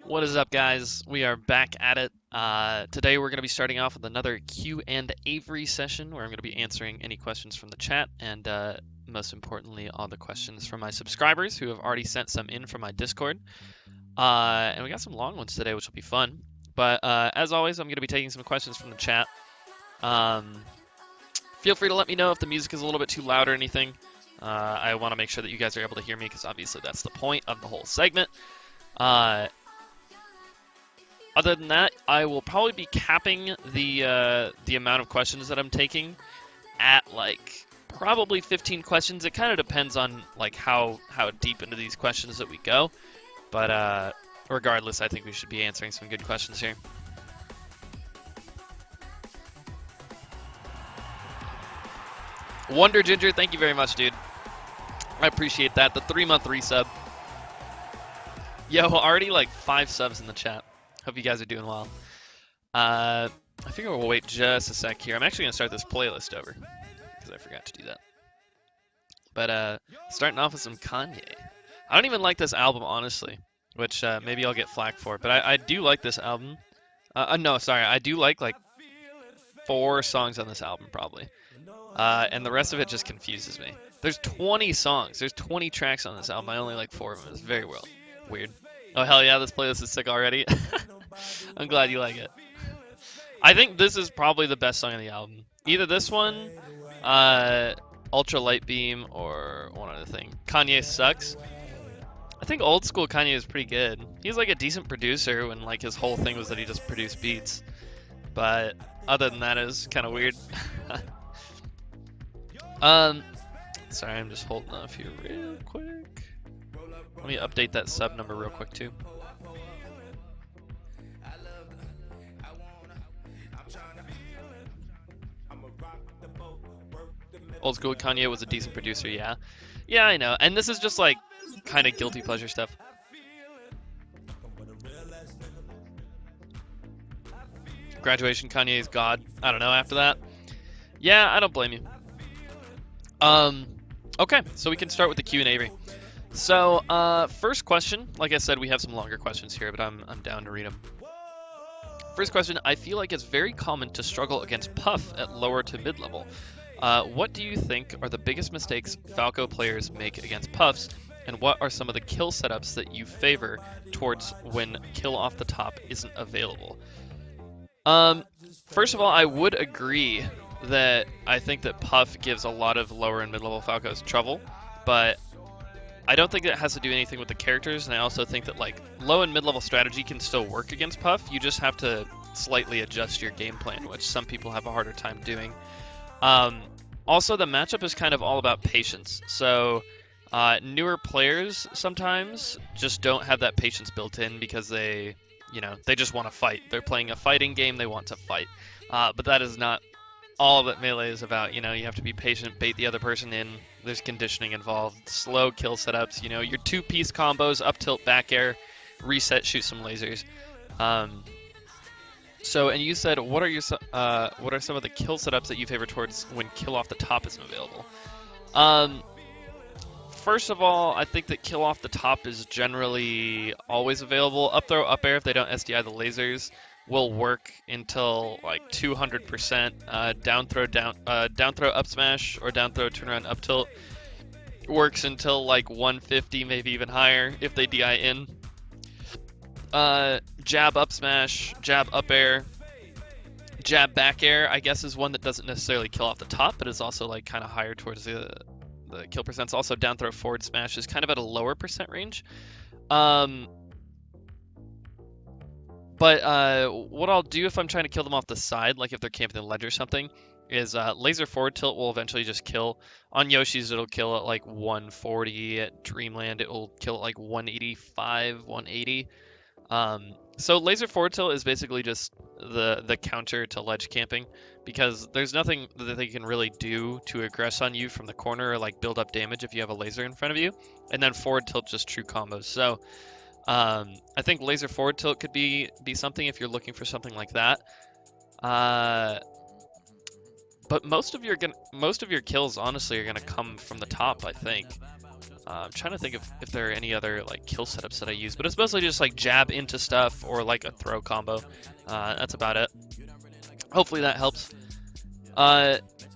What is up, guys? We are back at it. Today we're going to be starting off with another Q and Avery session where I'm going to be answering any questions from the chat and most importantly, all the questions from my subscribers who have already sent some in from my Discord. And we got some long ones today, which will be fun. But as always, I'm going to be taking some questions from the chat. Feel free to let me know if the music is a little bit too loud or anything. I want to make sure that you guys are able to hear me because obviously that's the point of the whole segment. Other than that, I will probably be capping the amount of questions that I'm taking at like probably 15 questions. It kind of depends on like how deep into these questions that we go, but regardless, I think we should be answering some good questions here. Wonder Ginger, thank you very much, dude. I appreciate that. The 3-month resub. Yo, already like 5 subs in the chat. Hope you guys are doing well. I figure we'll wait just a sec here. I'm actually going to start this playlist over because I forgot to do that. But starting off with some Kanye. I don't even like this album, honestly, which maybe I'll get flack for. But I do like this album. No, sorry. I do like 4 songs on this album, probably. And the rest of it just confuses me. There's 20 songs. There's 20 tracks on this album. I only like 4 of them. It's very weird. Oh, hell yeah, this playlist is sick already. I'm glad you like it. I think this is probably the best song on the album. Either this one, Ultra Light Beam, or one other thing. Kanye Sucks. I think old school Kanye is pretty good. He's like a decent producer when like his whole thing was that he just produced beats. But other than that, it's kind of weird. Sorry, I'm just holding off here real quick. Let me update that sub number real quick too. Old school Kanye was a decent producer, yeah. Yeah, I know. And this is just like kind of guilty pleasure stuff. Graduation, Kanye's God. I don't know after that. Yeah, I don't blame you. Okay, so we can start with the Q and Avery. So, first question, like I said, we have some longer questions here, but I'm down to read them. First question, I feel like it's very common to struggle against Puff at lower to mid-level. What do you think are the biggest mistakes Falco players make against Puffs, and what are some of the kill setups that you favor towards when kill off the top isn't available? First of all, I would agree that I think that Puff gives a lot of lower and mid-level Falcos trouble, but I don't think that has to do anything with the characters, and I also think that like low and mid-level strategy can still work against Puff. You just have to slightly adjust your game plan, which some people have a harder time doing. Also, the matchup is kind of all about patience. So newer players sometimes just don't have that patience built in because they just want to fight. They're playing a fighting game, they want to fight. But that is not all that Melee is about. You have to be patient, bait the other person in. There's conditioning involved, slow kill setups, your 2-piece combos, up tilt, back air, reset, shoot some lasers. And you said, what are some of the kill setups that you favor towards when kill off the top isn't available? First of all, I think that kill off the top is generally always available. Up throw, up air, if they don't SDI the lasers, will work until like 200%. Down throw up smash or down throw turnaround up tilt works until like 150, maybe even higher if they DI in. Jab up smash, jab up air, jab back air, I guess is one that doesn't necessarily kill off the top, but is also like kind of higher towards the kill percents. Also down throw forward smash is kind of at a lower percent range. But what I'll do if I'm trying to kill them off the side, like if they're camping the ledge or something, is laser forward tilt will eventually just kill. On Yoshi's, it'll kill at like 140. At Dreamland, it will kill at like 185, 180. So laser forward tilt is basically just the counter to ledge camping, because there's nothing that they can really do to aggress on you from the corner or like build up damage if you have a laser in front of you. And then forward tilt just true combos. So I think laser forward tilt could be something if you're looking for something like that. But most of your kills honestly are gonna come from the top, I think. I'm trying to think if there are any other like kill setups that I use, but it's mostly just like jab into stuff or like a throw combo. That's about it. Hopefully that helps.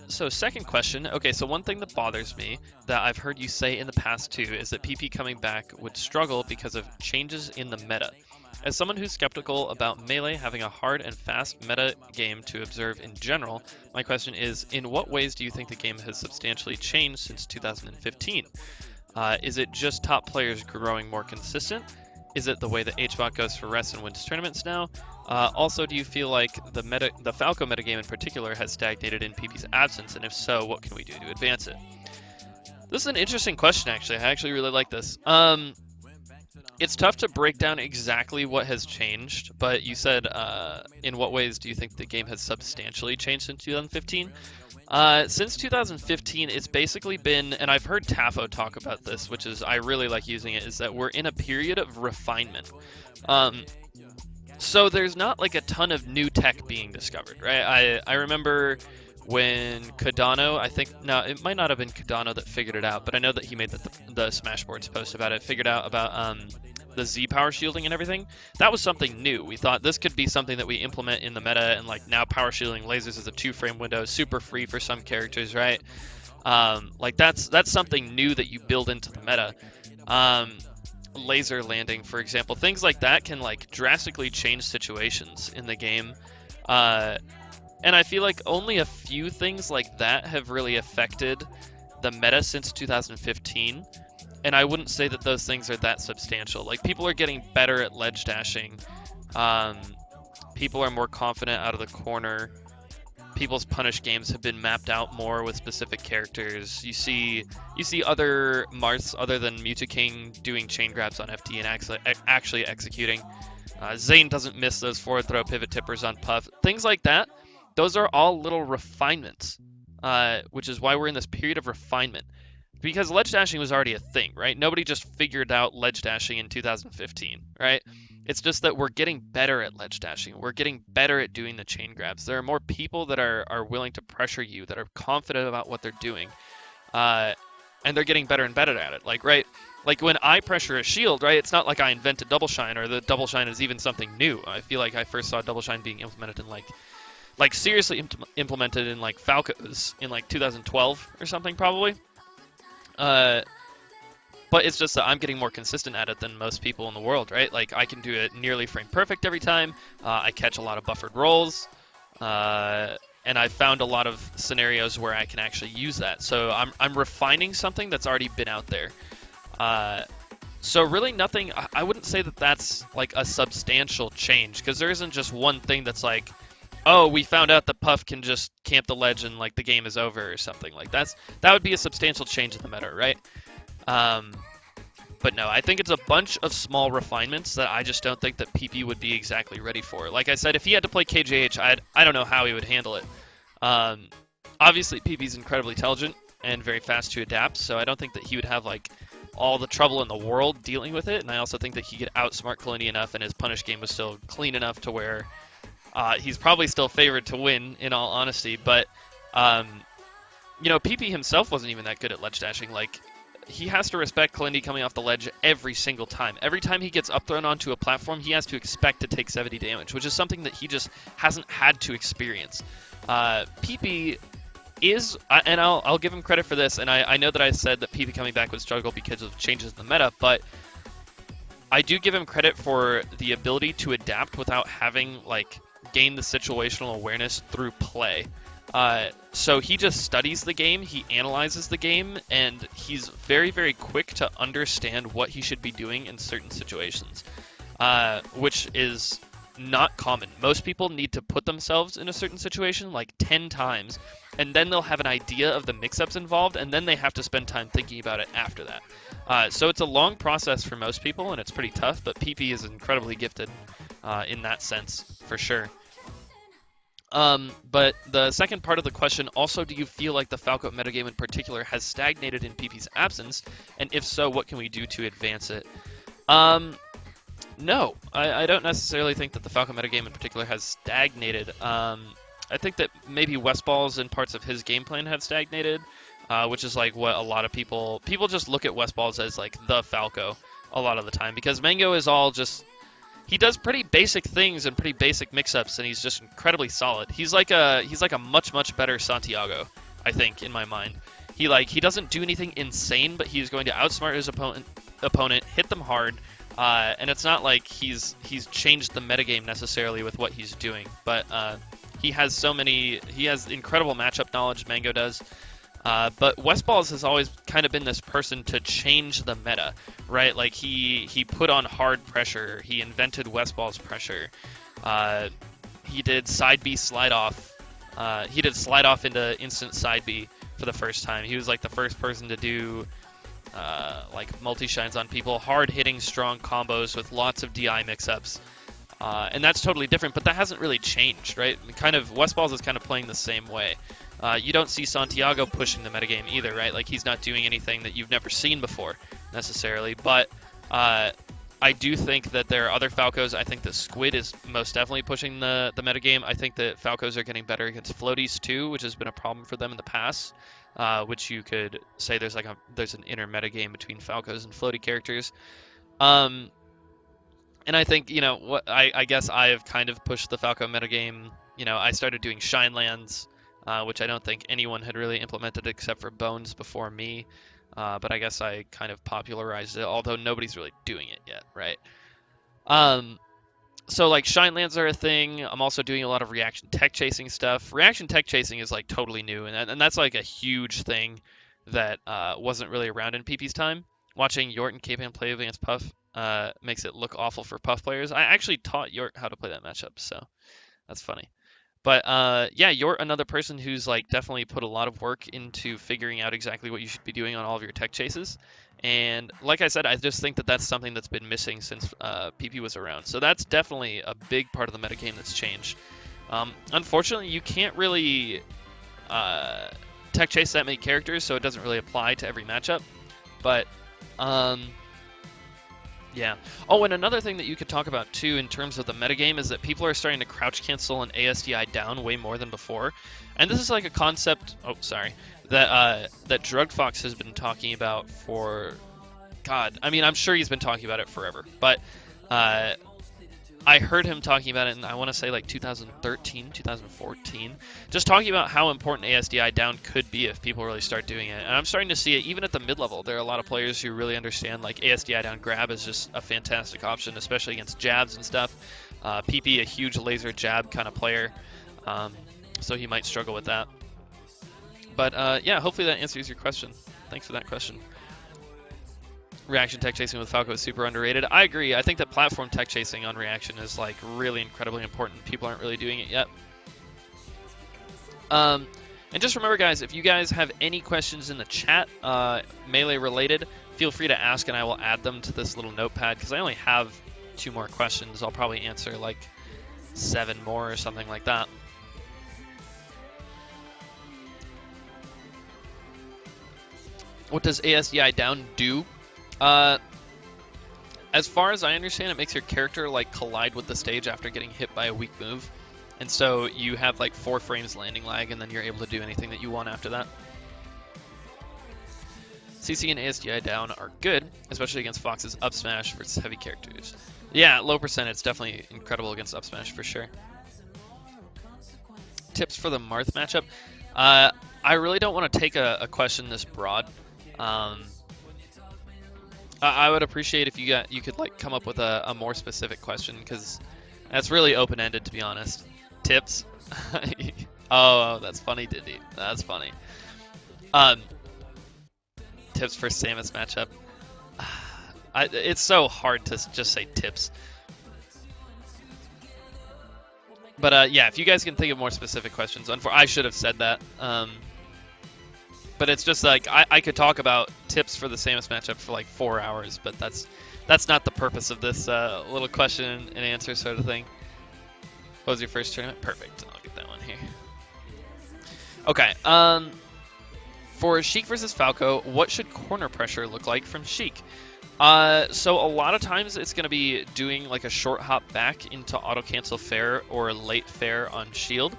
So second question. Okay, so one thing that bothers me that I've heard you say in the past too is that PP coming back would struggle because of changes in the meta. As someone who's skeptical about Melee having a hard and fast meta game to observe in general, my question is, in what ways do you think the game has substantially changed since 2015? Is it just top players growing more consistent? Is it the way that HBot goes for rests and wins tournaments now? Also, do you feel like the Falco metagame in particular has stagnated in PP's absence, and if so, what can we do to advance it? This is an interesting question, actually. I actually really like this. It's tough to break down exactly what has changed, but you said, in what ways do you think the game has substantially changed since 2015? Since 2015, it's basically been, and I've heard Tafo talk about this, which is, I really like using it, is that we're in a period of refinement. So there's not like a ton of new tech being discovered, right? I remember when Cardano, no, it might not have been Cardano that figured it out, but I know that he made the Smashboards post about it, figured out about the Z power shielding and everything. That was something new. We thought this could be something that we implement in the meta, and like now power shielding lasers is a 2-frame window, super free for some characters, right? Like that's something new that you build into the meta. Laser landing, for example, things like that can like drastically change situations in the game. And I feel like only a few things like that have really affected the meta since 2015. And I wouldn't say that those things are that substantial. Like, people are getting better at ledge dashing. People are more confident out of the corner. People's punish games have been mapped out more with specific characters. You see other Marths other than Mewtwo doing chain grabs on FT and actually executing. Zane doesn't miss those forward throw pivot tippers on Puff. Things like that. Those are all little refinements, which is why we're in this period of refinement. Because ledge dashing was already a thing, right? Nobody just figured out ledge dashing in 2015, right? It's just that we're getting better at ledge dashing. We're getting better at doing the chain grabs. There are more people that are willing to pressure you, that are confident about what they're doing. And they're getting better and better at it. Like, right? Like when I pressure a shield, right? It's not like I invented double shine or the double shine is even something new. I feel like I first saw double shine being implemented in like seriously implemented in like Falcos in like 2012 or something probably. But it's just that I'm getting more consistent at it than most people in the world, right? Like I can do it nearly frame perfect every time. I catch a lot of buffered rolls, and I've found a lot of scenarios where I can actually use that. So I'm refining something that's already been out there. So really nothing. I wouldn't say that that's like a substantial change, because there isn't just one thing that's like, oh, we found out that Puff can just camp the ledge and like the game is over or something. Like that would be a substantial change in the meta, right? But no, I think it's a bunch of small refinements that I just don't think that PP would be exactly ready for. Like I said, if he had to play KJH, I don't know how he would handle it. Obviously, PP's incredibly intelligent and very fast to adapt, so I don't think that he would have like all the trouble in the world dealing with it. And I also think that he could outsmart Kalini enough, and his punish game was still clean enough to where he's probably still favored to win, in all honesty. But, PP himself wasn't even that good at ledge dashing. Like, he has to respect Kalindi coming off the ledge every single time. Every time he gets up thrown onto a platform, he has to expect to take 70 damage, which is something that he just hasn't had to experience. PP is, and I'll give him credit for this, and I know that I said that PP coming back would struggle because of changes in the meta, but I do give him credit for the ability to adapt without having, like, gain the situational awareness through play. So he just studies the game, he analyzes the game, and he's very, very quick to understand what he should be doing in certain situations, which is not common. Most people need to put themselves in a certain situation like 10 times, and then they'll have an idea of the mix-ups involved, and then they have to spend time thinking about it after that. So it's a long process for most people, and it's pretty tough, but PP is incredibly gifted in that sense, for sure. But the second part of the question, also, do you feel like the Falco metagame in particular has stagnated in PP's absence? And if so, what can we do to advance it? No, I don't necessarily think that the Falco metagame in particular has stagnated. I think that maybe Westballs and parts of his game plan have stagnated. which is like what a lot of people just look at West Balls as like the Falco a lot of the time, because Mango is all just, he does pretty basic things and pretty basic mix-ups, and he's just incredibly solid. He's like a much better Santiago, I think, in my mind. He doesn't do anything insane, but he's going to outsmart his opponent, hit them hard, and it's not like he's changed the metagame necessarily with what he's doing, but he has incredible matchup knowledge, Mango does. But West Balls has always kind of been this person to change the meta, right? Like he put on hard pressure. He invented West Balls pressure. He did side B slide off. He did slide off into instant side B for the first time. He was like the first person to do like multi-shines on people, hard hitting strong combos with lots of DI mix-ups. And that's totally different, but that hasn't really changed, right? West Balls is kind of playing the same way. You don't see Santiago pushing the metagame either, right? Like, he's not doing anything that you've never seen before, necessarily. But I do think that there are other Falcos. I think that Squid is most definitely pushing the metagame. I think that Falcos are getting better against floaties, too, which has been a problem for them in the past. Which you could say there's an inner metagame between Falcos and floaty characters. And I think, I guess I have kind of pushed the Falco metagame. I started doing Shine Lands, which I don't think anyone had really implemented except for Bones before me. But I guess I kind of popularized it, although nobody's really doing it yet, right? So like Shine Lands are a thing. I'm also doing a lot of reaction tech chasing stuff. Reaction tech chasing is like totally new, and that's like a huge thing that wasn't really around in PP's time. Watching Yort and K-Pan play against Puff makes it look awful for Puff players. I actually taught Yort how to play that matchup, so that's funny. But yeah, Yort, another person who's like definitely put a lot of work into figuring out exactly what you should be doing on all of your tech chases. And like I said, I just think that that's something that's been missing since PP was around. So that's definitely a big part of the metagame that's changed. Unfortunately, you can't really tech chase that many characters, so it doesn't really apply to every matchup. But yeah. Oh, and another thing that you could talk about too in terms of the metagame is that people are starting to crouch cancel and ASDI down way more than before. And this is like a concept, that Drugged Fox has been talking about for, God, I mean, I'm sure he's been talking about it forever. But I heard him talking about it in, I want to say, like 2013, 2014, just talking about how important ASDI down could be if people really start doing it. And I'm starting to see it even at the mid-level. There are a lot of players who really understand, like, ASDI down grab is just a fantastic option, especially against jabs and stuff. PP, a huge laser jab kind of player, so he might struggle with that. But yeah, hopefully that answers your question. Thanks for that question. Reaction tech chasing with Falco is super underrated. I agree. I think that platform tech chasing on reaction is like really incredibly important. People aren't really doing it yet. And just remember, guys, if you guys have any questions in the chat, Melee related, feel free to ask and I will add them to this little notepad because I only have 2 more questions. I'll probably answer like 7 more or something like that. What does ASDI down do? As far as I understand, it makes your character like collide with the stage after getting hit by a weak move. And so you have like 4 frames landing lag and then you're able to do anything that you want after that. CC and ASDI down are good, especially against Fox's up smash versus heavy characters. Yeah, low percent, it's definitely incredible against up smash for sure. Tips for the Marth matchup? I really don't want to take a question this broad. I would appreciate if you could like come up with a more specific question because that's really open-ended, to be honest. Tips? Oh, that's funny, Dindy. That's funny. Tips for Samus matchup. It's so hard to just say tips. But yeah, if you guys can think of more specific questions, I should have said that. But it's just like, I could talk about tips for the Samus matchup for like 4 hours, but that's not the purpose of this little question and answer sort of thing. What was your first tournament? Perfect. I'll get that one here. Okay. For Sheik versus Falco, what should corner pressure look like from Sheik? So a lot of times it's going to be doing like a short hop back into auto cancel fair or late fair on shield.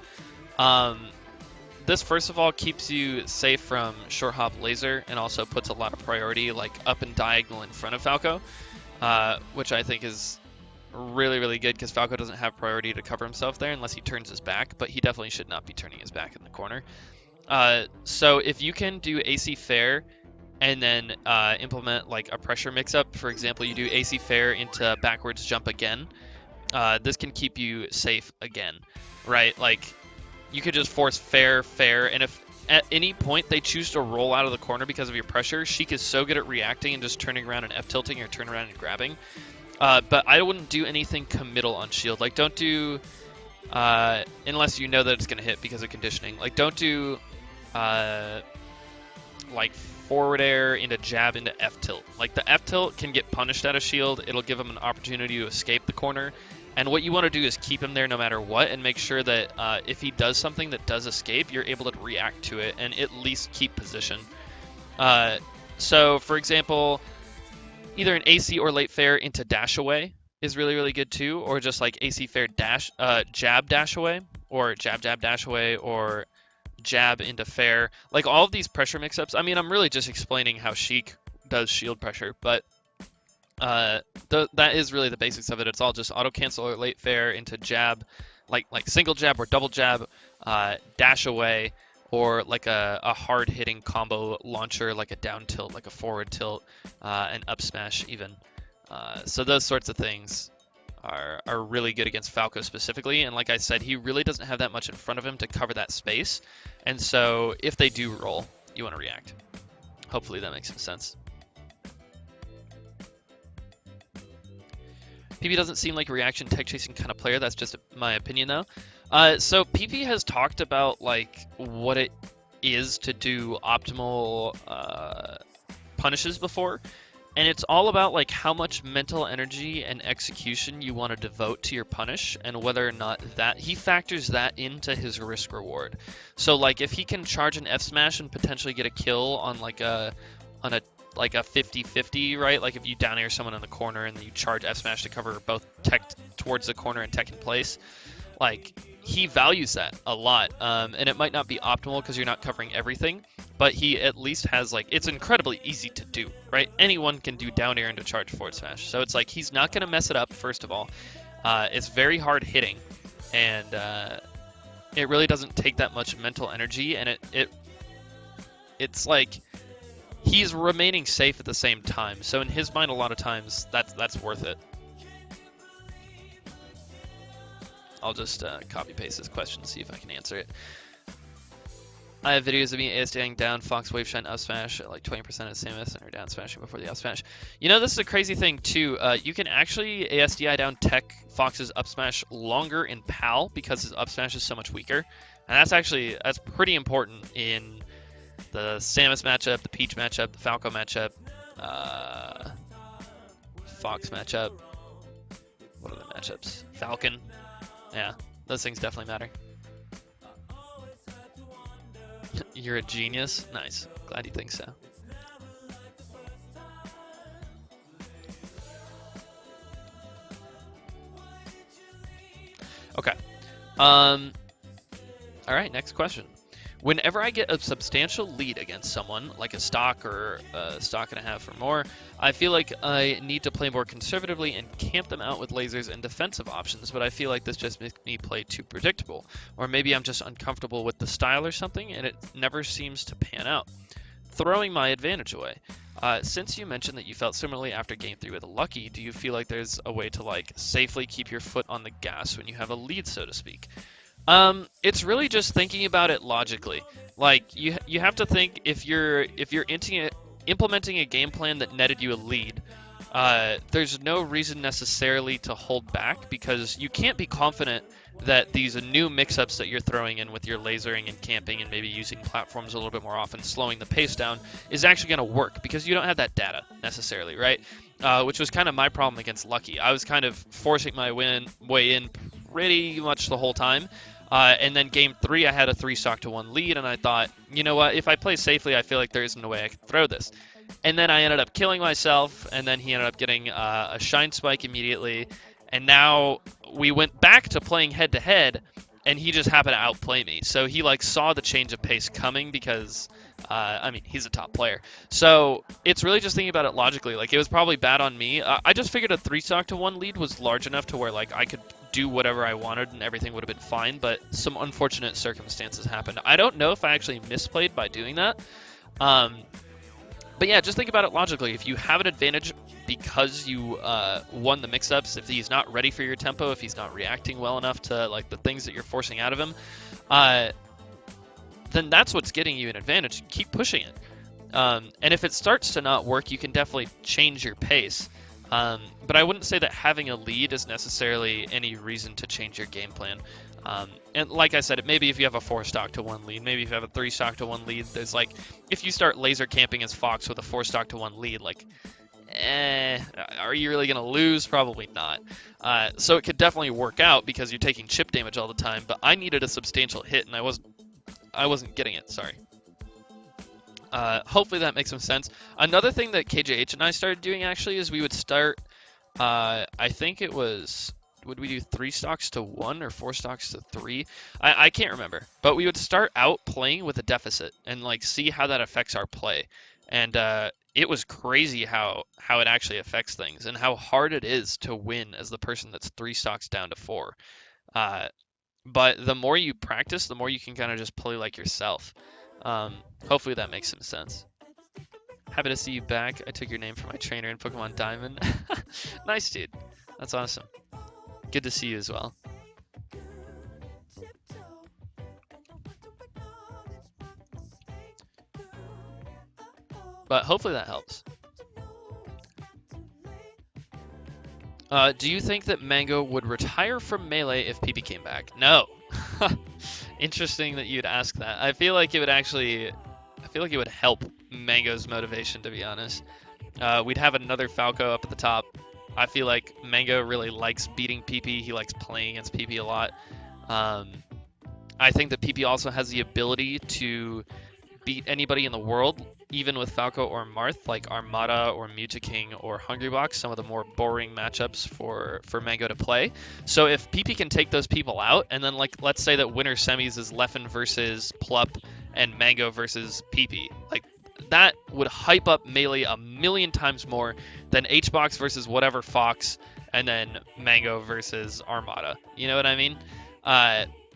this first of all keeps you safe from short hop laser and also puts a lot of priority like up and diagonal in front of Falco, which I think is really, really good because Falco doesn't have priority to cover himself there unless he turns his back, but he definitely should not be turning his back in the corner. So if you can do AC fair and then implement like a pressure mix-up, for example, you do AC fair into backwards jump again, this can keep you safe again, right? Like, you could just force fair, and if at any point they choose to roll out of the corner because of your pressure, Sheik is so good at reacting and just turning around and F-tilting or turn around and grabbing. But I wouldn't do anything committal on shield. Like, don't do, unless you know that it's going to hit because of conditioning. Like, don't do, like, forward air into jab into F-tilt. Like, the F-tilt can get punished out of shield. It'll give him an opportunity to escape the corner. And what you want to do is keep him there no matter what and make sure that if he does something that does escape, you're able to react to it and at least keep position. So, for example, either an AC or late fair into dash away is really, really good too, or just like AC fair dash, jab dash away, or jab dash away, or jab into fair. Like all of these pressure mix-ups, I mean, I'm really just explaining how Sheik does shield pressure, but that is really the basics of it. It's all just auto cancel or late fair into jab, like single jab or double jab, dash away, or like a hard hitting combo launcher, like a down tilt, like a forward tilt, an up smash even. So those sorts of things are really good against Falco specifically. And like I said, he really doesn't have that much in front of him to cover that space. And so if they do roll, you want to react. Hopefully that makes some sense. PP doesn't seem like a reaction tech chasing kind of player. That's just my opinion though. So PP has talked about like what it is to do optimal punishes before, and it's all about like how much mental energy and execution you want to devote to your punish, and whether or not that he factors that into his risk reward. So like if he can charge an F smash and potentially get a kill on like a 50-50, right? Like if you down air someone in the corner and then you charge F smash to cover both tech towards the corner and tech in place, like he values that a lot. And it might not be optimal because you're not covering everything, but he at least has like, it's incredibly easy to do, right? Anyone can do down air into charge forward smash. So it's like, he's not going to mess it up, first of all. It's very hard hitting, and it really doesn't take that much mental energy, and it's like, he's remaining safe at the same time. So in his mind, a lot of times, that's worth it. I'll just copy paste this question and see if I can answer it. I have videos of me ASDing down Fox Wave Shine up smash at like 20% of Samus and her down smashing before the up smash. You know, this is a crazy thing too. You can actually ASDI down tech Fox's up smash longer in PAL because his up smash is so much weaker. And that's pretty important in the Samus matchup, the Peach matchup, the Falco matchup, Fox matchup. What are the matchups? Falcon. Yeah, those things definitely matter. You're a genius? Nice. Glad you think so. Okay. Alright, next question. Whenever I get a substantial lead against someone, like a stock or a stock and a half or more, I feel like I need to play more conservatively and camp them out with lasers and defensive options, but I feel like this just makes me play too predictable. Or maybe I'm just uncomfortable with the style or something, and it never seems to pan out, throwing my advantage away. Since you mentioned that you felt similarly after Game 3 with Lucky, do you feel like there's a way to like safely keep your foot on the gas when you have a lead, so to speak? It's really just thinking about it logically. Like you have to think if you're implementing a game plan that netted you a lead, there's no reason necessarily to hold back, because you can't be confident that these new mix-ups that you're throwing in with your lasering and camping and maybe using platforms a little bit more often, slowing the pace down, is actually going to work, because you don't have that data necessarily, right? Which was kind of my problem against Lucky. I was kind of forcing my way in pretty much the whole time. And then Game 3, I had a 3-stock to 1 lead, and I thought, you know what, if I play safely, I feel like there isn't a way I can throw this. And then I ended up killing myself, and then he ended up getting a Shine Spike immediately, and now we went back to playing head-to-head, and he just happened to outplay me. So he like saw the change of pace coming because, I mean, he's a top player. So it's really just thinking about it logically. Like it was probably bad on me. I just figured a 3-stock to 1 lead was large enough to where like I could do whatever I wanted and everything would have been fine. But some unfortunate circumstances happened. I don't know if I actually misplayed by doing that. But yeah, just think about it logically. If you have an advantage because you won the mix-ups, if he's not ready for your tempo, if he's not reacting well enough to like the things that you're forcing out of him, then that's what's getting you an advantage. Keep pushing it. And if it starts to not work, you can definitely change your pace. But I wouldn't say that having a lead is necessarily any reason to change your game plan. And like I said, maybe if you have a 4-stock to 1 lead, maybe if you have a 3-stock to 1 lead, there's like, if you start laser camping as Fox with a 4-stock to 1 lead, like, are you really going to lose? Probably not. So it could definitely work out because you're taking chip damage all the time, but I needed a substantial hit and I wasn't getting it, sorry. Hopefully that makes some sense. Another thing that KJH and I started doing actually is we would start, I think it was, would we do 3 stocks to 1 or 4 stocks to 3? I can't remember, but we would start out playing with a deficit and like see how that affects our play. And it was crazy how it actually affects things and how hard it is to win as the person that's 3 stocks down to 4. But the more you practice, the more you can kind of just play like yourself. Hopefully that makes some sense. Happy to see you back. I took your name from my trainer in Pokemon Diamond. Nice, dude. That's awesome. Good to see you as well. But hopefully that helps. Do you think that Mango would retire from Melee if PP came back? No. Interesting that you'd ask that. I feel like it would help Mango's motivation, to be honest. We'd have another Falco up at the top. I feel like Mango really likes beating PP. He likes playing against PP a lot. I think that PP also has the ability to beat anybody in the world, even with Falco or Marth, like Armada or Mutaking or Hungrybox, some of the more boring matchups for Mango to play. So if PP can take those people out, and then like let's say that winner semis is Leffen versus Plup and Mango versus PP, like that would hype up Melee a million times more than HBox versus whatever Fox and then Mango versus Armada. You know what I mean?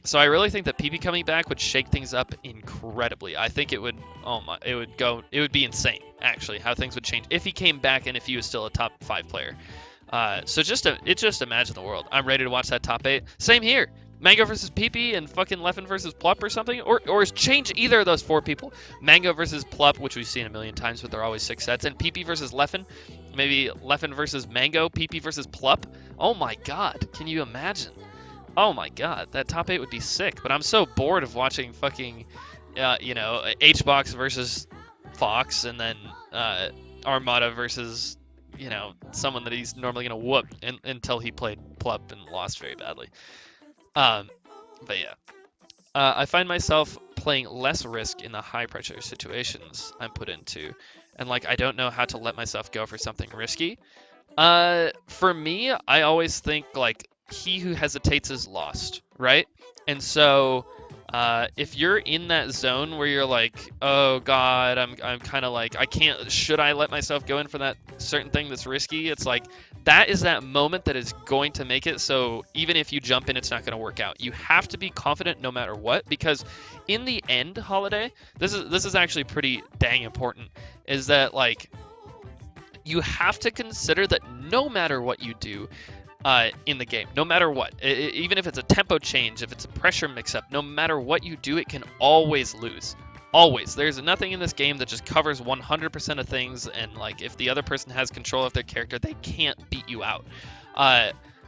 So I really think that PP coming back would shake things up incredibly. I think it would be insane, actually, how things would change if he came back and if he was still a top 5 player. So just imagine the world. I'm ready to watch that top 8. Same here. Mango versus PP and fucking Leffen versus Plup or something, or change either of those 4 people. Mango versus Plup, which we've seen a million times, but they're always 6 sets, and PP versus Leffen. Maybe Leffen versus Mango, PP versus Plup. Oh my god, can you imagine? Oh my god, that top 8 would be sick, but I'm so bored of watching fucking, HBox versus Fox, and then Armada versus, someone that he's normally going to whoop until he played Plup and lost very badly. But yeah. I find myself playing less risk in the high-pressure situations I'm put into, and I don't know how to let myself go for something risky. For me, I always think, he who hesitates is lost, right? And so if you're in that zone where you're like, oh god, I'm kind of I can't, should I let myself go in for that certain thing that's risky? It's that is that moment that is going to make it so even if you jump in, it's not going to work out. You have to be confident no matter what, because in the end, Holiday, this is actually pretty dang important, is that you have to consider that no matter what you do, in the game, no matter what, even if it's a tempo change, if it's a pressure mix-up, no matter what you do, it can always lose. Always. There's nothing in this game that just covers 100% of things, and if the other person has control of their character, they can't beat you out.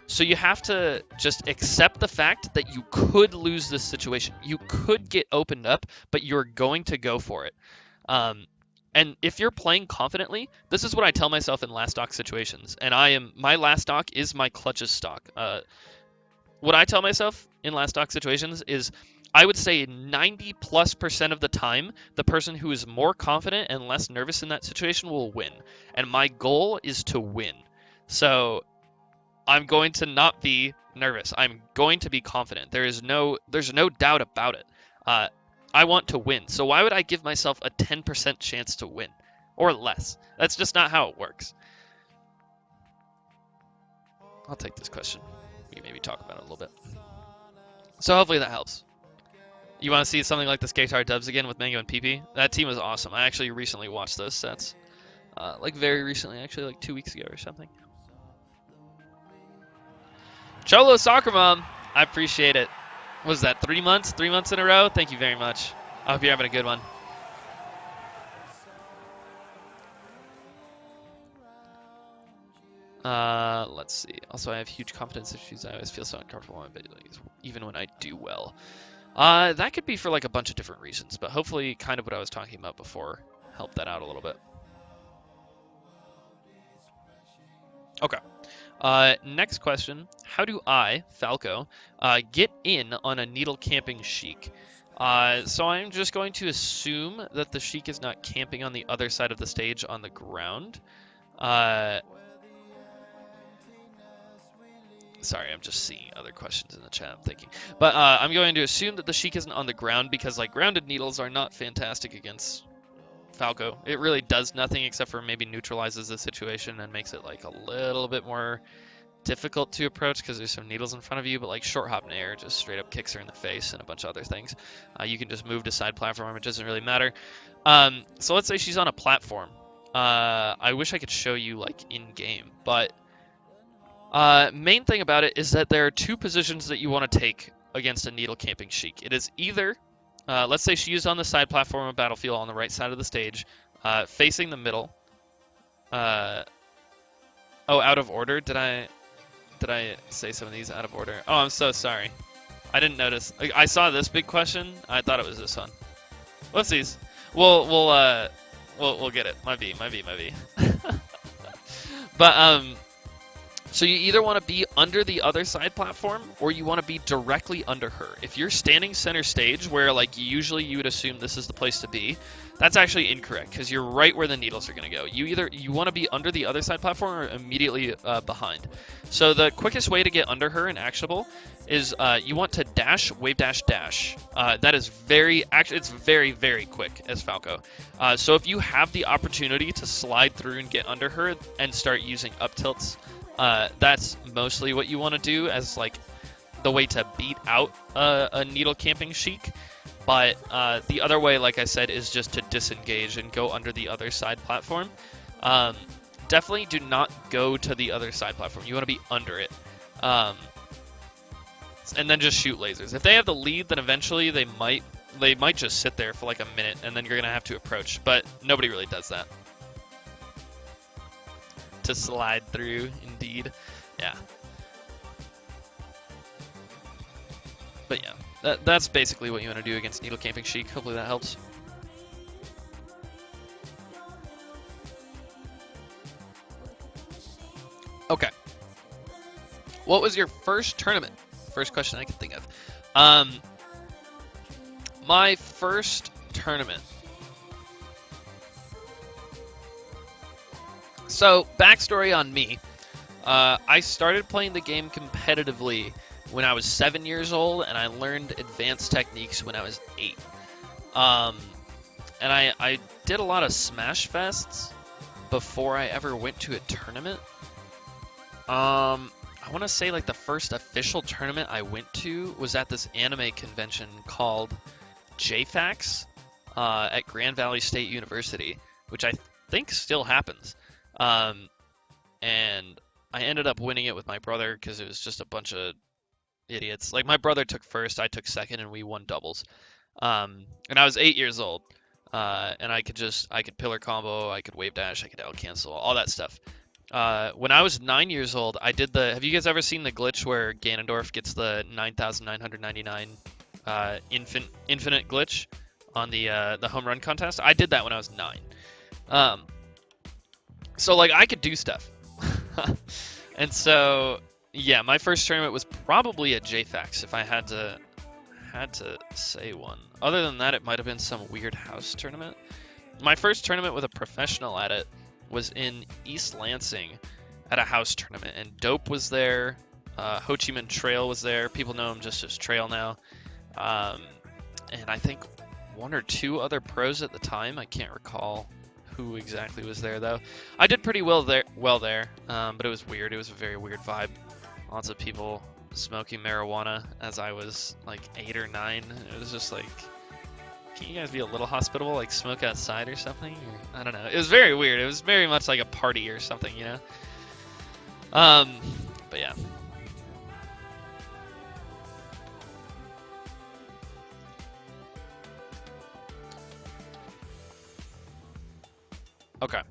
So you have to just accept the fact that you could lose this situation. You could get opened up, but you're going to go for it. And if you're playing confidently, this is what I tell myself in last stock situations. And my last stock is my clutches stock. What I tell myself in last stock situations is I would say 90+% of the time, the person who is more confident and less nervous in that situation will win. And my goal is to win. So I'm going to not be nervous. I'm going to be confident. There's no doubt about it. I want to win. So why would I give myself a 10% chance to win or less? That's just not how it works. I'll take this question. We can maybe talk about it a little bit. So hopefully that helps. You want to see something like the Skatar Dubs again with Mango and PP? That team was awesome. I actually recently watched those sets. Like very recently, actually like 2 weeks ago or something. Cholo Soccer Mom, I appreciate it. What was that, 3 months? 3 months in a row? Thank you very much. I hope you're having a good one. Let's see. Also, I have huge confidence issues. I always feel so uncomfortable in my abilities, even when I do well. That could be for like a bunch of different reasons, but hopefully kind of what I was talking about before helped that out a little bit. Okay. Next question. How do I, Falco, get in on a needle camping Sheik? So I'm just going to assume that the Sheik is not camping on the other side of the stage on the ground. Sorry, I'm just seeing other questions in the chat, I'm thinking. But I'm going to assume that the Sheik isn't on the ground because like grounded needles are not fantastic against Falco. It really does nothing except for maybe neutralizes the situation and makes it like a little bit more difficult to approach because there's some needles in front of you, but like short hop and air just straight up kicks her in the face and a bunch of other things. You can just move to side platform, it doesn't really matter. So let's say she's on a platform. I wish I could show you like in game, but main thing about it is that there are two positions that you want to take against a needle camping Sheik. It is either, let's say she's on the side platform of Battlefield on the right side of the stage, facing the middle. Oh, out of order? Did I say some of these out of order? Oh, I'm so sorry. I didn't notice. I saw this big question. I thought it was this one. Whoopsies. We'll get it. Might be. But so you either want to be under the other side platform or you want to be directly under her. If you're standing center stage where like usually you would assume this is the place to be, that's actually incorrect because you're right where the needles are going to go. You want to be under the other side platform or immediately behind. So the quickest way to get under her and actionable is you want to dash, wave dash, dash. That is it's very, very quick as Falco. So if you have the opportunity to slide through and get under her and start using up tilts, that's mostly what you want to do as like the way to beat out a needle camping Sheik. But the other way, like I said, is just to disengage and go under the other side platform. Definitely do not go to the other side platform. You want to be under it. And then just shoot lasers. If they have the lead, then eventually they might just sit there for like a minute, and then you're going to have to approach. But nobody really does that. To slide through, indeed. Yeah. But yeah, that's basically what you want to do against needle camping Sheik. Hopefully that helps. Okay. What was your first tournament? First question I can think of. My first tournament. So, backstory on me. I started playing the game competitively when I was 7 years old, and I learned advanced techniques when I was 8. And I did a lot of Smash Fests before I ever went to a tournament. I want to say like the first official tournament I went to was at this anime convention called JFAX at Grand Valley State University, which I think still happens. And I ended up winning it with my brother because it was just a bunch of idiots. Like my brother took first, I took second, and we won doubles. And I was 8 years old. And I could pillar combo, I could wave dash, I could L cancel, all that stuff. When I was 9 years old, I did have you guys ever seen the glitch where Ganondorf gets the 9,999 infinite glitch on the home run contest? I did that when I was 9. So like I could do stuff. And so yeah, my first tournament was probably at JFAX if I had to say one. Other than that, it might have been some weird house tournament. My first tournament with a professional at it was in East Lansing at a house tournament, and Dope was there. Ho Chi Minh Trail was there. People know him just as Trail now. And I think 1 or 2 other pros at the time. I can't recall who exactly was there though. I did pretty well there, but it was weird. It was a very weird vibe. Lots of people smoking marijuana as I was like 8 or 9. It was just like, can you guys be a little hospitable, like smoke outside or something? Or, I don't know. It was very weird. It was very much like a party or something, you know? But yeah. Okay.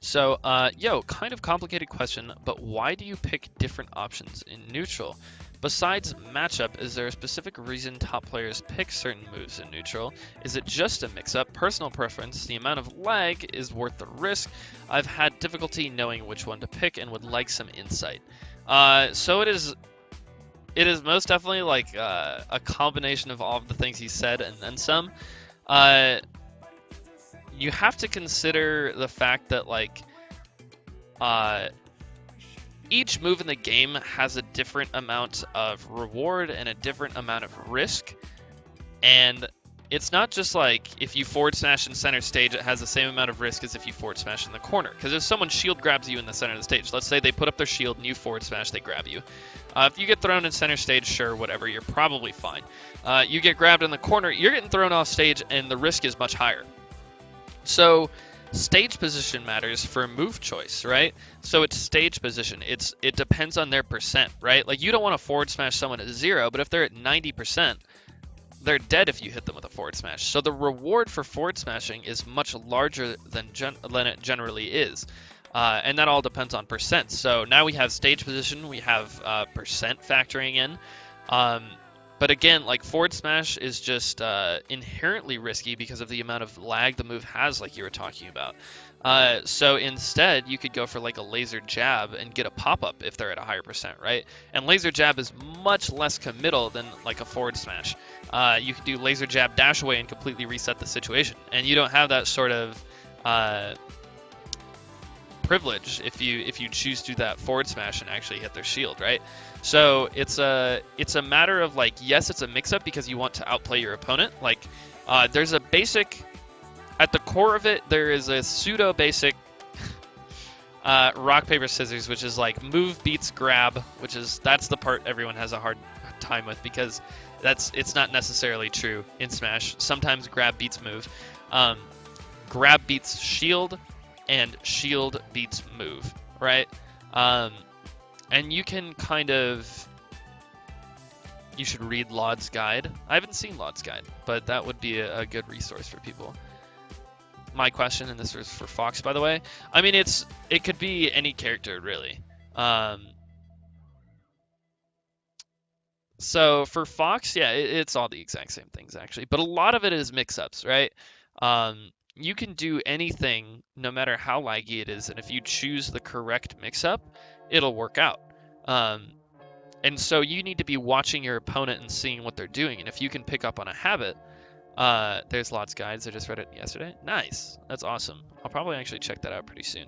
So, kind of complicated question, but why do you pick different options in neutral? Besides matchup, is there a specific reason top players pick certain moves in neutral? Is it just a mix-up, personal preference, the amount of lag is worth the risk? I've had difficulty knowing which one to pick and would like some insight. So it is most definitely like a combination of all of the things he said and then some. You have to consider the fact that like each move in the game has a different amount of reward and a different amount of risk, and it's not just like if you forward smash in center stage, it has the same amount of risk as if you forward smash in the corner. Because if someone shield grabs you in the center of the stage, let's say they put up their shield and you forward smash, they grab you. If you get thrown in center stage, sure, whatever, you're probably fine. You get grabbed in the corner, you're getting thrown off stage, and the risk is much higher. So stage position matters for move choice, right? So it's stage position. It depends on their percent, right? Like you don't want to forward smash someone at 0, but if they're at 90%, they're dead if you hit them with a forward smash. So the reward for forward smashing is much larger than it generally is. And that all depends on percent. So now we have stage position, we have percent factoring in. But again, like forward smash is just inherently risky because of the amount of lag the move has, like you were talking about. So instead, you could go for like a laser jab and get a pop-up if they're at a higher percent, right? And laser jab is much less committal than like a forward smash. You could do laser jab dash away and completely reset the situation. And you don't have that sort of privilege if you choose to do that forward smash and actually hit their shield, right? So it's a matter of like, yes, it's a mix-up because you want to outplay your opponent. Like there's a basic, at the core of it, there is a pseudo basic rock paper scissors, which is like move beats grab, that's the part everyone has a hard time with because it's not necessarily true in Smash. Sometimes grab beats move, grab beats shield, and shield beats move, right? And you can kind of, you should read Laud's Guide. I haven't seen Laud's Guide, but that would be a good resource for people. My question, and this was for Fox, by the way. I mean, it could be any character, really. So for Fox, yeah, it's all the exact same things, actually. But a lot of it is mix-ups, right? You can do anything, no matter how laggy it is, and if you choose the correct mix-up, it'll work out. And so you need to be watching your opponent and seeing what they're doing. And if you can pick up on a habit, there's Laud's Guides. I just read it yesterday. Nice. That's awesome. I'll probably actually check that out pretty soon.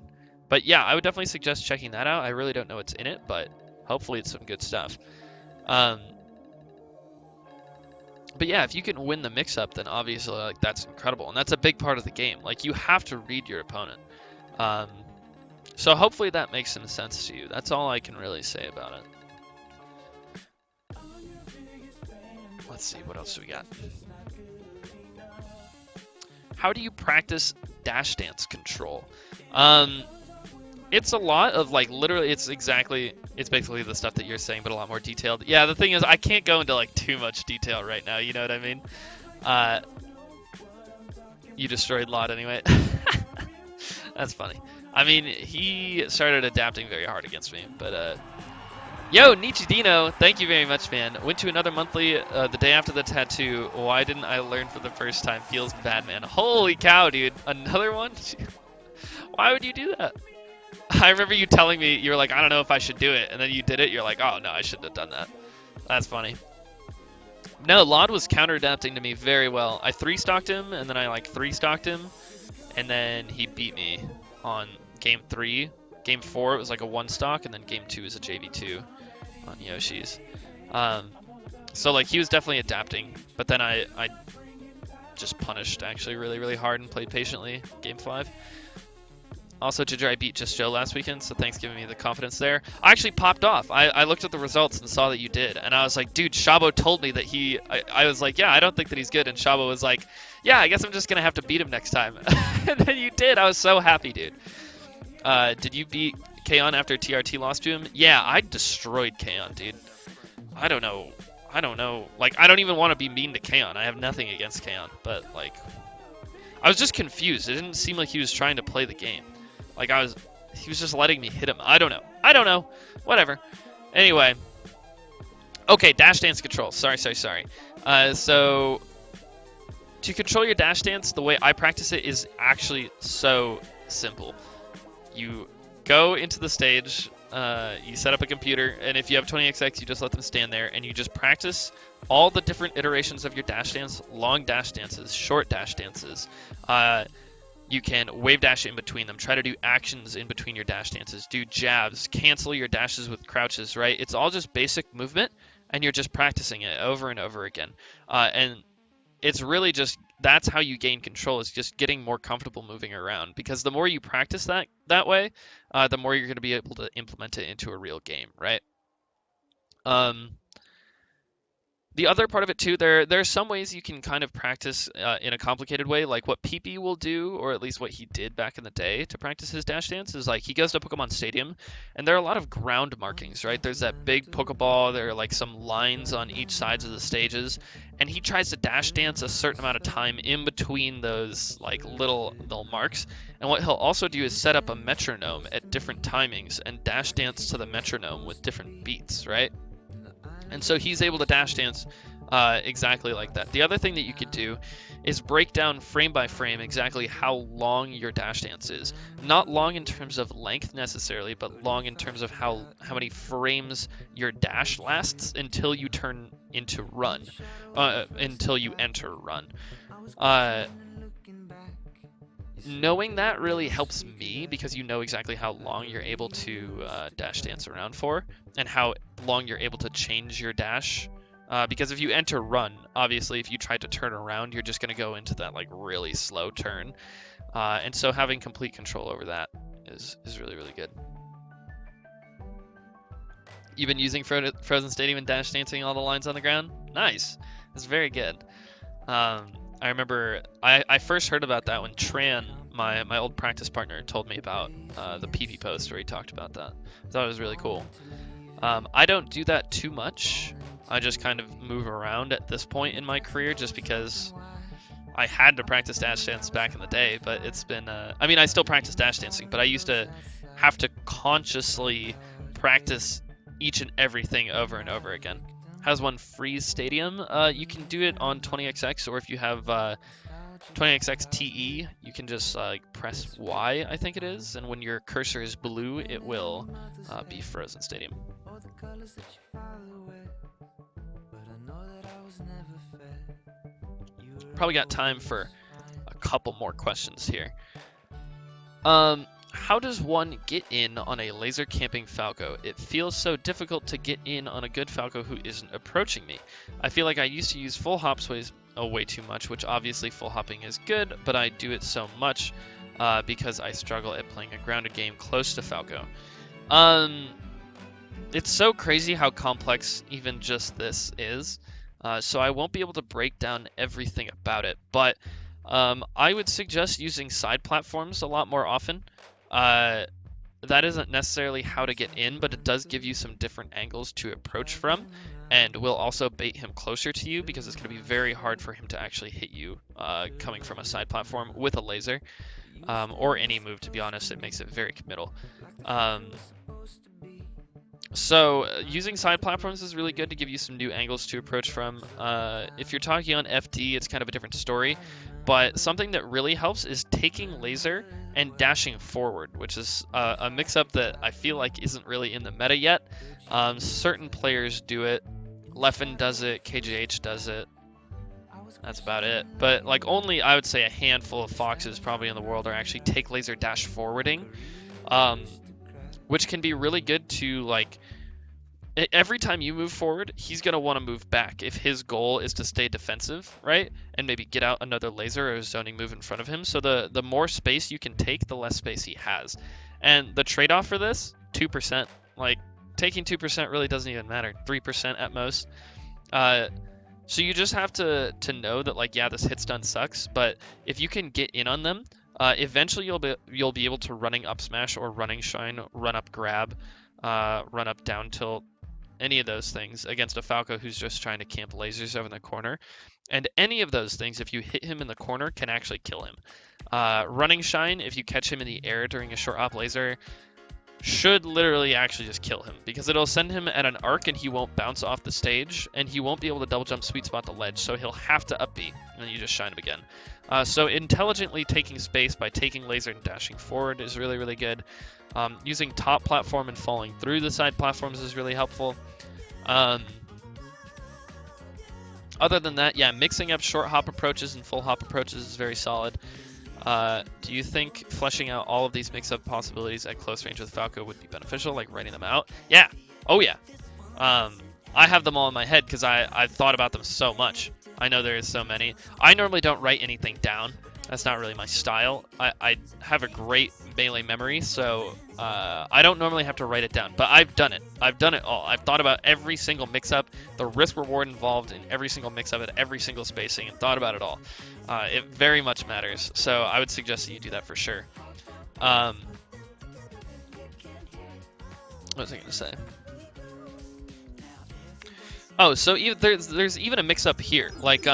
But yeah, I would definitely suggest checking that out. I really don't know what's in it, but hopefully it's some good stuff. But yeah, if you can win the mix-up, then obviously like that's incredible. And that's a big part of the game. Like you have to read your opponent. So hopefully that makes some sense to you. That's all I can really say about it. Let's see, what else do we got? How do you practice dash dance control? It's a lot of like literally it's basically the stuff that you're saying, but a lot more detailed. Yeah, the thing is I can't go into like too much detail right now, you know what I mean? You destroyed Laud anyway. That's funny. I mean, he started adapting very hard against me, but yo, Nichidino, thank you very much, man. Went to another monthly the day after the tattoo. Why didn't I learn for the first time? Feels bad, man. Holy cow, dude. Another one? Why would you do that? I remember you telling me, you were like, I don't know if I should do it. And then you did it. You're like, oh, no, I shouldn't have done that. That's funny. No, Laud was counter-adapting to me very well. I 3-stocked him, and then I like 3-stocked him. And then he beat me on game 3 Game 4 it was like a 1-stock, and then Game 2 is a JV2 on Yoshi's. So like he was definitely adapting, but then I just punished actually really, really hard and played patiently Game 5. Also, Ginger, I beat Just Joe last weekend, so thanks for giving me the confidence there. I actually popped off. I looked at the results and saw that you did, and I was like, dude, Shabo told me that I was like, yeah, I don't think that he's good, and Shabo was like, yeah, I guess I'm just going to have to beat him next time. And then you did. I was so happy, dude. Did you beat Kaon after TRT lost to him? Yeah, I destroyed Kaon, dude. I don't know. Like, I don't even want to be mean to Kaon. I have nothing against Kaon, but, like, I was just confused. It didn't seem like he was trying to play the game. Like, he was just letting me hit him. I don't know. Whatever. Anyway. Okay, dash dance control. Sorry. So, to control your dash dance, the way I practice it is actually so simple. You go into the stage, you set up a computer, and if you have 20XX, you just let them stand there, and you just practice all the different iterations of your dash dance, long dash dances, short dash dances. You can wave dash in between them, try to do actions in between your dash dances, do jabs, cancel your dashes with crouches, right? It's all just basic movement, and you're just practicing it over and over again. And it's really just, that's how you gain control, is just getting more comfortable moving around. Because the more you practice that way, the more you're going to be able to implement it into a real game, right? The other part of it too, there are some ways you can kind of practice in a complicated way, like what PP will do, or at least what he did back in the day to practice his dash dance, is like he goes to Pokemon Stadium, and there are a lot of ground markings, right? There's that big Pokeball, there are like some lines on each sides of the stages, and he tries to dash dance a certain amount of time in between those like little marks. And what he'll also do is set up a metronome at different timings and dash dance to the metronome with different beats, right? And so he's able to dash dance exactly like that. The other thing that you could do is break down frame by frame exactly how long your dash dance is. Not long in terms of length necessarily, but long in terms of how many frames your dash lasts until you turn into run, until you enter run. Knowing that really helps me, because you know exactly how long you're able to dash dance around for, and how long you're able to change your dash. Because if you enter run, obviously if you try to turn around, you're just going to go into that like really slow turn. And so having complete control over that is really, really good. You've been using Frozen Stadium and dash dancing all the lines on the ground? Nice. That's very good. I remember I first heard about that when Tran, my old practice partner, told me about the PP post where he talked about that. I thought it was really cool. I don't do that too much. I just kind of move around at this point in my career just because I had to practice dash dance back in the day, but it's been, I mean, I still practice dash dancing, but I used to have to consciously practice each and everything over and over again. Has one Freeze Stadium. You can do it on 20XX, or if you have 20XX TE, you can just press Y, I think it is, and when your cursor is blue, it will be Frozen Stadium. Probably got time for a couple more questions here. How does one get in on a laser camping Falco? It feels so difficult to get in on a good Falco who isn't approaching me. I feel like I used to use full hops way too much, which obviously full hopping is good, but I do it so much because I struggle at playing a grounded game close to Falco. It's so crazy how complex even just this is, so I won't be able to break down everything about it, but I would suggest using side platforms a lot more often. That isn't necessarily how to get in, but it does give you some different angles to approach from, and will also bait him closer to you, because it's going to be very hard for him to actually hit you coming from a side platform with a laser, or any move, to be honest. It makes it very committal. So using side platforms is really good to give you some new angles to approach from. If you're talking on FD, it's kind of a different story, but something that really helps is taking laser and dashing forward, which is a mix-up that I feel like isn't really in the meta yet. Certain players do it. Leffen does it, KJH does it. That's about it. But like only, I would say, a handful of foxes probably in the world are actually take laser dash forwarding. which can be really good to like every time you move forward, he's going to want to move back if his goal is to stay defensive, right? And maybe get out another laser or a zoning move in front of him. So the more space you can take, the less space he has. And the trade-off for this, 2%. Like, taking 2% really doesn't even matter. 3% at most. So you just have to know that, like, yeah, this hit stun sucks, but if you can get in on them, eventually you'll be able to running up smash or running shine, run up grab, run up down tilt, any of those things against a Falco who's just trying to camp lasers over in the corner. And any of those things, if you hit him in the corner, can actually kill him. Running shine, if you catch him in the air during a short hop laser, should literally actually just kill him, because it'll send him at an arc and he won't bounce off the stage, and he won't be able to double jump sweet spot the ledge, so he'll have to up B, and then you just shine him again. So intelligently taking space by taking laser and dashing forward is really, really good. Using top platform and falling through the side platforms is really helpful. Other than that, yeah, mixing up short hop approaches and full hop approaches is very solid. Do you think fleshing out all of these mix-up possibilities at close range with Falco would be beneficial, like writing them out? Yeah. Oh, yeah. I have them all in my head because I've thought about them so much. I know there is so many. I normally don't write anything down. That's not really my style. I have a great melee memory, so I don't normally have to write it down. But I've done it. I've done it all. I've thought about every single mix-up, the risk-reward involved in every single mix-up at every single spacing, and thought about it all. It very much matters, so I would suggest that you do that for sure. What was I going to say? Oh, so there's even a mix-up here. Like,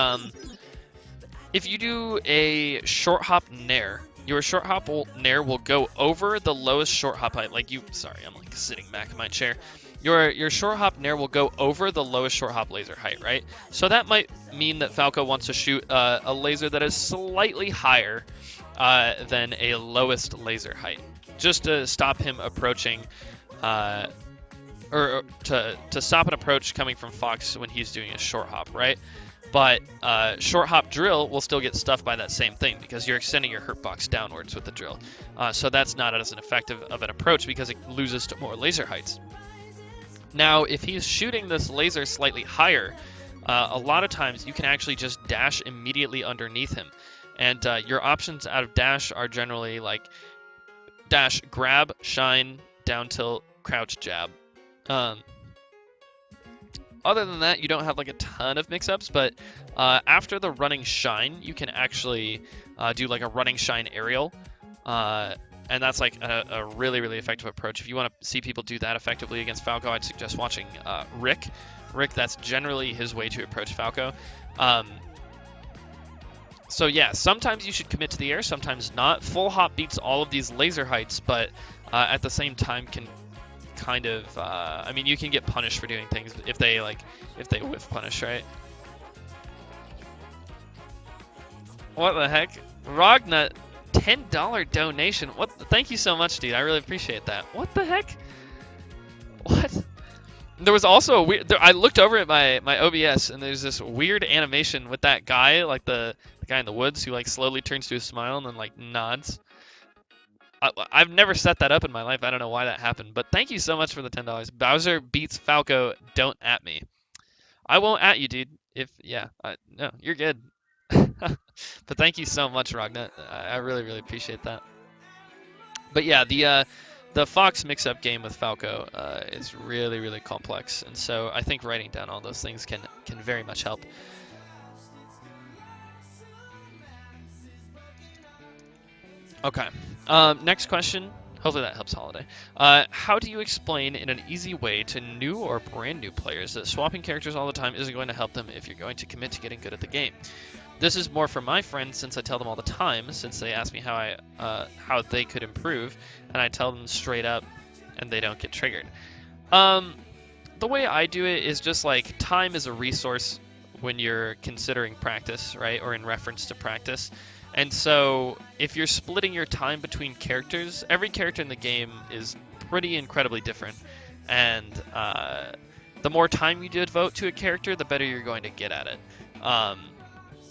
if you do a short hop nair, your short hop nair will go over the lowest short hop height. Sorry, I'm like sitting back in my chair. Your short hop nair will go over the lowest short hop laser height, right? So that might mean that Falco wants to shoot a laser that is slightly higher than a lowest laser height, just to stop him approaching, or to stop an approach coming from Fox when he's doing a short hop, right? But short hop drill will still get stuffed by that same thing because you're extending your hurt box downwards with the drill. So that's not as an effective of an approach because it loses to more laser heights. Now, if he's shooting this laser slightly higher, a lot of times you can actually just dash immediately underneath him. And your options out of dash are generally like dash, grab, shine, down tilt, crouch, jab. Other than that, you don't have like a ton of mix-ups, but after the running shine, you can actually do like a running shine aerial. And that's like a really, really effective approach. If you want to see people do that effectively against Falco, I'd suggest watching Rick. Rick, that's generally his way to approach Falco. So yeah, sometimes you should commit to the air, sometimes not. Full hop beats all of these laser heights, but at the same time can kind of, I mean, you can get punished for doing things if they whiff punish, right? What the heck? Rognut, $10 donation. What? Thank you so much, dude. I really appreciate that. What the heck? What? There was also a weird. I looked over at my OBS, and there's this weird animation with that guy, like the guy in the woods, who like slowly turns to a smile and then like nods. I've never set that up in my life. I don't know why that happened, but thank you so much for the $10. Bowser beats Falco. Don't at me. I won't at you, dude. No, you're good. But thank you so much, Rognut. I really, really appreciate that. But yeah, the Fox mix-up game with Falco is really, really complex, and so I think writing down all those things can very much help. Okay. Next question. Hopefully that helps, Holiday. How do you explain in an easy way to new or brand new players that swapping characters all the time isn't going to help them if you're going to commit to getting good at the game? This is more for my friends since I tell them all the time, since they ask me how they could improve, and I tell them straight up, and they don't get triggered. The way I do it is just like time is a resource when you're considering practice, right, or in reference to practice. And so if you're splitting your time between characters, every character in the game is pretty incredibly different. And the more time you devote to a character, the better you're going to get at it.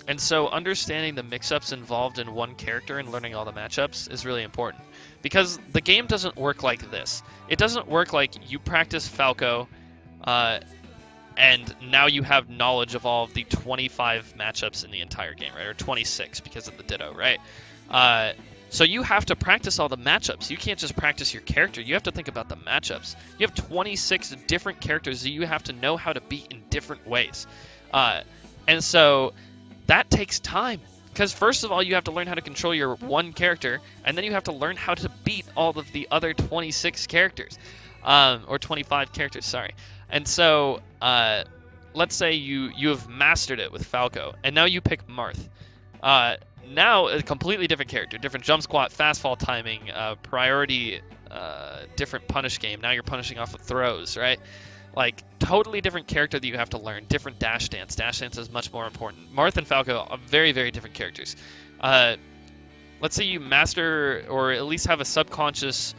And so understanding the mix-ups involved in one character and learning all the matchups is really important. Because the game doesn't work like this. It doesn't work like you practice Falco, and now you have knowledge of all of the 25 matchups in the entire game, right? Or 26 because of the Ditto, right? So you have to practice all the matchups. You can't just practice your character. You have to think about the matchups. You have 26 different characters that you have to know how to beat in different ways. And so that takes time. Because first of all, you have to learn how to control your one character, and then you have to learn how to beat all of the other 26 characters. Or 25 characters, sorry. And so, let's say you have mastered it with Falco, and now you pick Marth. Now a completely different character, different jump squat, fast fall timing, priority, different punish game. Now you're punishing off of throws, right? Like, totally different character that you have to learn. Different dash dance. Dash dance is much more important. Marth and Falco are very, very different characters. Let's say you master, or at least have a subconscious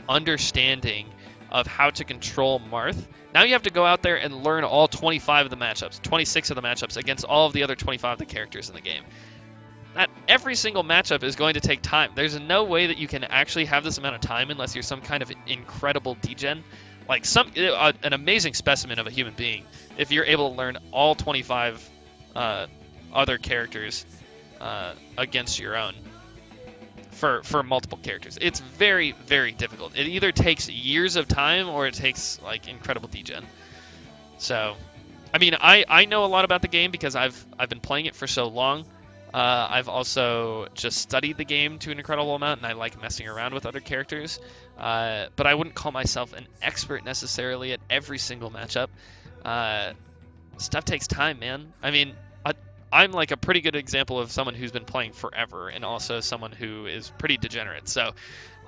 understanding of how to control Marth. Now you have to go out there and learn all 25 of the matchups, 26 of the matchups against all of the other 25 of the characters in the game. Every single matchup is going to take time. There's no way that you can actually have this amount of time unless you're some kind of incredible degen. Like an amazing specimen of a human being, if you're able to learn all 25 other characters against your own for multiple characters. It's very, very difficult. It either takes years of time or it takes like incredible degen. So, I mean, I know a lot about the game because I've been playing it for so long. I've also just studied the game to an incredible amount, and I like messing around with other characters. But I wouldn't call myself an expert necessarily at every single matchup. Stuff takes time, man. I mean, I'm like a pretty good example of someone who's been playing forever, and also someone who is pretty degenerate. So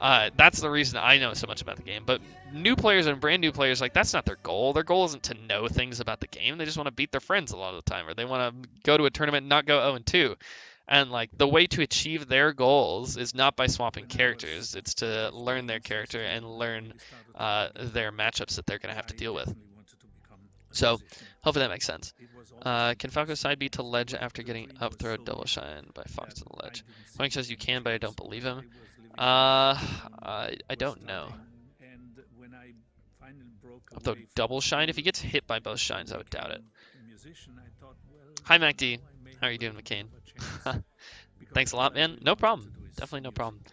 that's the reason I know so much about the game. But new players and brand new players, like, that's not their goal. Their goal isn't to know things about the game. They just want to beat their friends a lot of the time, or they want to go to a tournament and not go 0-2. And like, the way to achieve their goals is not by swapping characters. It's to learn their character and learn their matchups that they're going to have to deal with. So hopefully that makes sense. Can Falco side B to ledge after getting up throw double shine by Fox to the ledge? Frank says you can, but I don't believe him. I don't know. Up throw double shine? If he gets hit by both shines, I would doubt it. Hi, MacD. How are you doing, McCain? Thanks a lot, man. No problem. Definitely no problem.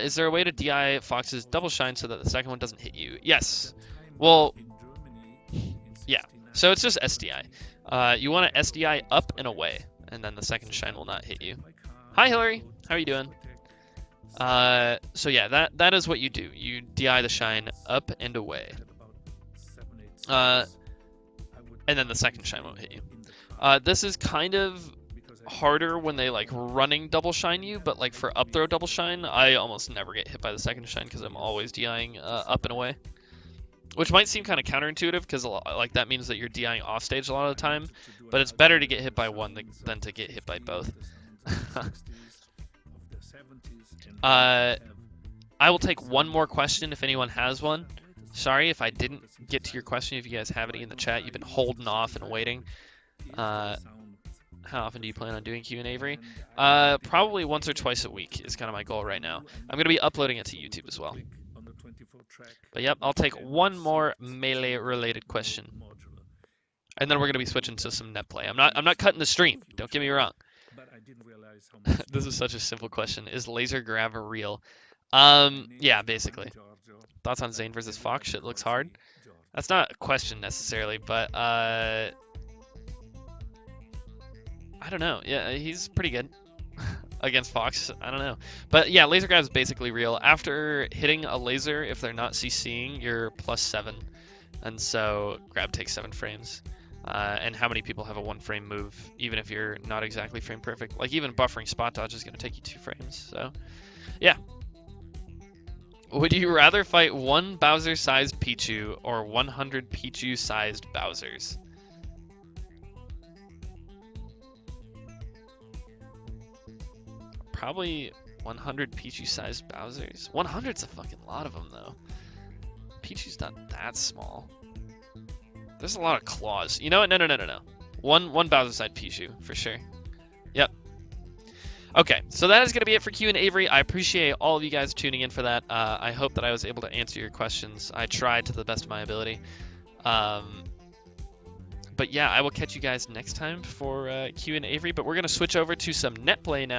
Is there a way to DI Fox's double shine so that the second one doesn't hit you? Yes. Well, yeah. So it's just SDI. You want to SDI up and away, and then the second shine will not hit you. Hi, Hillary. How are you doing? So yeah, that is what you do. You DI the shine up and away. And then the second shine won't hit you. This is kind of harder when they like running double shine you, but like for up throw double shine, I almost never get hit by the second shine because I'm always DIing up and away. Which might seem kind of counterintuitive because like that means that you're DIing off stage a lot of the time, but it's better to get hit by one than to get hit by both. I will take one more question if anyone has one. Sorry if I didn't get to your question. If you guys have any in the chat, you've been holding off and waiting. How often do you plan on doing Q and Avery? Probably once or twice a week is kind of my goal right now. I'm going to be uploading it to YouTube as well. But yep, I'll take one more melee-related question, and then we're going to be switching to some net play. I'm not cutting the stream. Don't get me wrong. This is such a simple question. Is laser grab real? Yeah, basically. Thoughts on Zane versus Fox? Shit looks hard. That's not a question necessarily, but I don't know. Yeah, he's pretty good against Fox. I don't know. But yeah, laser grab is basically real. After hitting a laser, if they're not CCing, you're +7. And so grab takes 7 frames. And how many people have a 1-frame move, even if you're not exactly frame perfect? Like, even buffering spot dodge is going to take you 2 frames. So, yeah. Would you rather fight 1 Bowser-sized Pichu or 100 Pichu-sized Bowsers? Probably 100 Pichu-sized Bowsers. 100's a fucking lot of them, though. Pichu's not that small. There's a lot of claws. You know what? No. One Bowser-sized Pichu, for sure. Yep. Okay, so that is going to be it for Q and Avery. I appreciate all of you guys tuning in for that. I hope that I was able to answer your questions. I tried to the best of my ability. But yeah, I will catch you guys next time for Q and Avery. But we're going to switch over to some net play now.